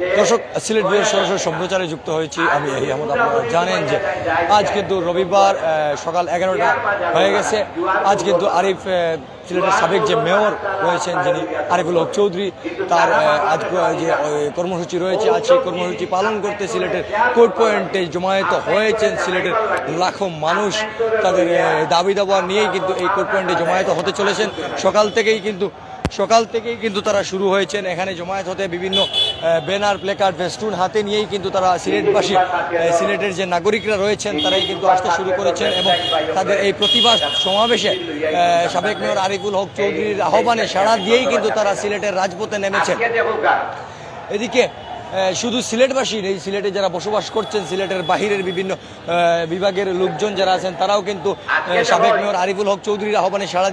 দর্শক, সিলেট বিয়ের সরাসরি সম্প্রচারে যুক্ত হয়েছি আমি আহমদ। আপনারা জানেন যে আজ কিন্তু রবিবার সকাল 11টা হয়ে গেছে। আজ কিন্তু আরিফ, সিলেটের সাবেক যে মেয়র রয়েছেন যিনি আরিফুল হক চৌধুরী, তার আজ যে কর্মসূচি রয়েছে, আজ সেই কর্মসূচি পালন করতে সিলেটের কোর্ট পয়েন্টে জমায়েত হয়েছেন সিলেটের লাখো মানুষ। তাদের দাবি দাবা নিয়েই কিন্তু এই কোর্ট পয়েন্টে জমায়েত হতে চলেছেন। সকাল থেকেই কিন্তু তারা শুরু হয়েছেন এখানে জমায়েত হতে। বিভিন্ন ব্যানার, প্লেকার্ড, ফেস্টুন হাতে নিয়েই কিন্তু তারা সিলেটবাসী, সিলেটের যে নাগরিকরা রয়েছেন তারাই কিন্তু আসতে শুরু করেছেন এবং তাদের এই প্রতিবাদ সমাবেশে সাবেক মেয়র আরিফুল হক চৌধুরীর আহ্বানে সাড়া দিয়েই কিন্তু তারা সিলেটের রাজপথে নেমেছেন। এদিকে শুধু সিলেটবাসী নেই, সিলেটে যারা বসবাস করছেন, সিলেটের বাহিরের বিভিন্ন বিভাগের লোকজন যারা আছেন তারাও কিন্তু সাবেক মেয়র আরিফুল হক চৌধুরীর আহ্বানে সাড়া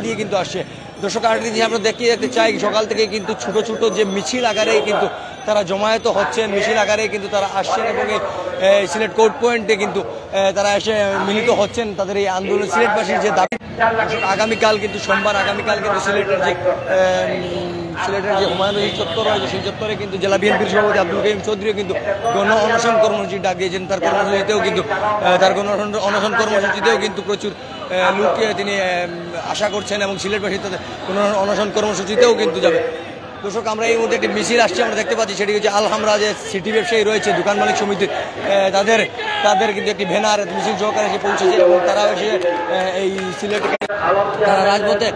দিয়ে কিন্তু আসছে। দর্শক, আরেকটি জিনিস আমরা দেখতে চাই, সকাল থেকে কিন্তু ছোট ছোট যে মিছিল আকারেই কিন্তু তারা জমায়েত হচ্ছেন, মিছিল আকারে কিন্তু তারা আসছেন এবং এই সিলেট কোর্ট পয়েন্টে কিন্তু তারা এসে মিলিত হচ্ছেন তাদের এই আন্দোলন, সিলেটবাসীর যে দাবি। আগামীকাল কিন্তু সোমবার, আগামীকাল কিন্তু সিলেটের যে হুমায়ুন রশিদ চত্বর রয়েছে সেই চত্বরে কিন্তু জেলা বিএনপির সভাপতি আব্দুল করিম চৌধুরী কিন্তু গণ অনশন কর্মসূচি ডাক দিয়েছেন। তার গণ অনশন কর্মসূচিতেও কিন্তু প্রচুর লোক তিনি আশা করছেন এবং সিলেটবাসী তাদের গণ অনশন কর্মসূচিতেও কিন্তু যাবে। দর্শক, আমরা এই মুহূর্তে একটি মিছিল আসছে, আমরা দেখতে পাচ্ছি, সেটি হচ্ছে আলহামরা যে সিটি ব্যবসায়ী রয়েছে, দোকান মালিক সমিতির, তাদের কিন্তু একটি ভ্যানার মিছিল সহকারে এসে পৌঁছেছে এবং তারা এসে এই সিলেট রাজপথে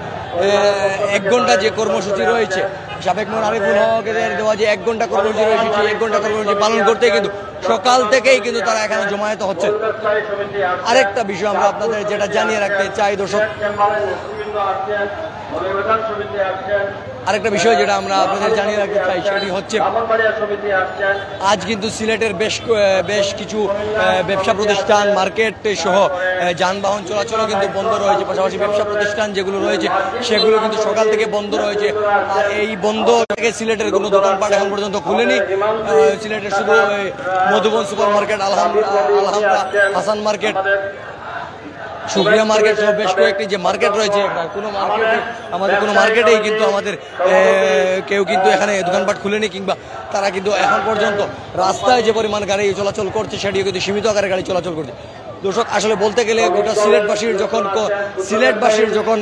1 ঘন্টা যে কর্মসূচি রয়েছে, সাবেক মেয়র আরিফুল হকের দেওয়া যে 1 ঘন্টা কর্মসূচি রয়েছে, সেই 1 ঘন্টা কর্মসূচি পালন করতে কিন্তু সকাল থেকেই কিন্তু তারা এখানে জমায়েত হচ্ছে। আরেকটা বিষয় আমরা আপনাদের যেটা জানিয়ে রাখতে চাই দর্শক, আরেকটা বিষয় যেটা আমরা আপনাদের জানিয়ে রাখতে চাই সেটি হচ্ছে আজ কিন্তু সিলেটের বেশ কিছু ব্যবসা প্রতিষ্ঠান, মার্কেট সহ যানবাহন চলাচলও কিন্তু বন্ধ রয়েছে। পাশাপাশি ব্যবসা প্রতিষ্ঠান যেগুলো রয়েছে সেগুলো কিন্তু সকাল থেকে বন্ধ রয়েছে। আর এই বন্ধ থেকে সিলেটের কোনো দোকানপাট এখন পর্যন্ত খুলেনি। সিলেটের শুধু Madhuban super market, আলহামরা, Hasan market, Supriya market সহ বেশ কয়েকটি যে মার্কেট রয়েছে, কোনো মার্কেটেই কিন্তু আমাদের কেউ কিন্তু এখানে দোকানপাট খুলেনি, কিংবা তারা কিন্তু এখন পর্যন্ত রাস্তায় যে পরিমাণ গাড়ি চলাচল করছে সেটিও কিন্তু সীমিত আকারে গাড়ি চলাচল করছে। দর্শক, আসলে বলতে গেলে গোটা সিলেটবাসীর যখন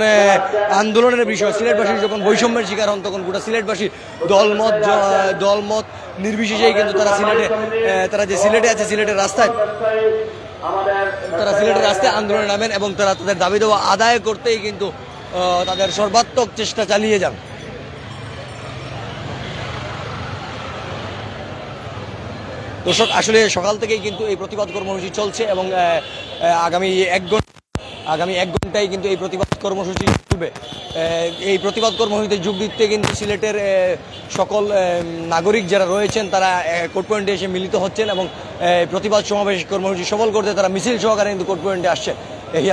আন্দোলনের বিষয়, সিলেটবাসীর যখন বৈষম্যের শিকার হন, তখন গোটা সিলেটবাসী দলমত নির্বিশেষেই কিন্তু তারা যে সিলেটে আছে, সিলেটের রাস্তায় আন্দোলনে নামেন এবং তারা তাদের দাবি দেওয়া আদায় করতেই কিন্তু তাদের সর্বাত্মক চেষ্টা চালিয়ে যান। দর্শক, আসলে সকাল থেকেই কিন্তু এই প্রতিবাদ কর্মসূচি চলছে এবং আগামী 1 ঘন্টায় কিন্তু এই প্রতিবাদ কর্মসূচি চলবে। এই প্রতিবাদ কর্মসূচিতে যোগ দিতে কিন্তু সিলেটের সকল নাগরিক যারা রয়েছেন তারা কোর্ট পয়েন্টে এসে মিলিত হচ্ছেন এবং প্রতিবাদ সমাবেশ কর্মসূচি সফল করতে তারা মিছিল সহকারে কিন্তু কোর্ট পয়েন্টে আসছেন।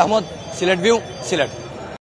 আহমদ, সিলেট ভিউ, সিলেট।